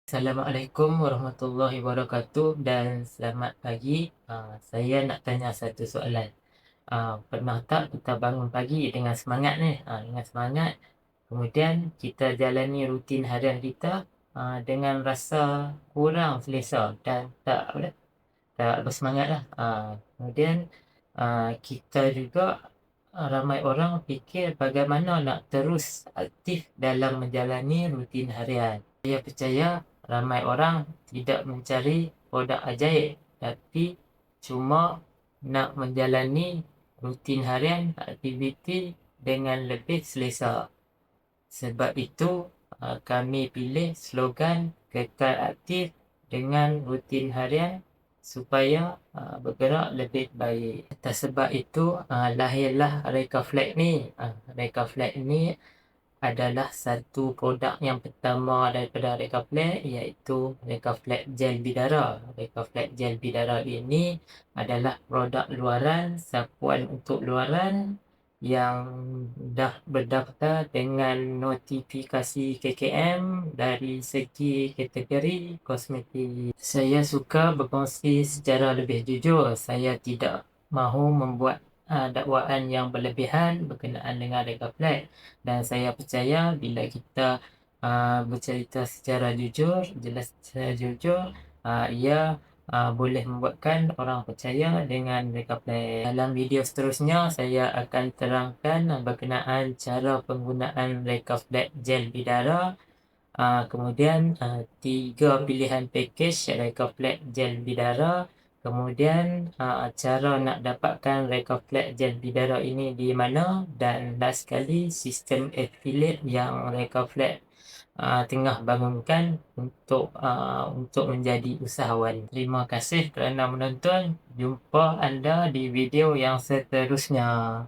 Assalamualaikum warahmatullahi wabarakatuh dan selamat pagi. Saya nak tanya satu soalan. Pernah tak kita bangun pagi dengan semangat ni? Dengan semangat, kemudian kita jalani rutin harian kita dengan rasa kurang selesa dan tak bersemangat lah. Kemudian kita juga ramai orang fikir bagaimana nak terus aktif dalam menjalani rutin harian. Saya percaya ramai orang tidak mencari produk ajaib, tapi cuma nak menjalani rutin harian aktiviti dengan lebih selesa. Sebab itu, kami pilih slogan kekal aktif dengan rutin harian supaya bergerak lebih baik. Atas sebab itu, lahirlah Reka Flag ni. Reka Flag ni adalah satu produk yang pertama daripada Reka Flag, iaitu Reka Flag Gel Bidara. Reka Flag Gel Bidara ini adalah produk luaran, sapuan untuk luaran yang dah berdaftar dengan notifikasi KKM dari segi kategori kosmetik. Saya suka berkongsi secara lebih jujur. Saya tidak mahu membuat dakwaan yang berlebihan berkenaan dengan Reka Flag, dan saya percaya bila kita bercerita secara jujur, jelas secara jujur, ia boleh membuatkan orang percaya dengan Reka Flag. Dalam video seterusnya, saya akan terangkan berkenaan cara penggunaan Reka Flag Gel Bidara. Kemudian 3 pilihan package Reka Flag Gel Bidara. Kemudian cara nak dapatkan Reka Flag Gel Bidara ini di mana, dan last sekali sistem affiliate yang Reka Flag tengah bangunkan untuk menjadi usahawan. Terima kasih kerana menonton. Jumpa anda di video yang seterusnya.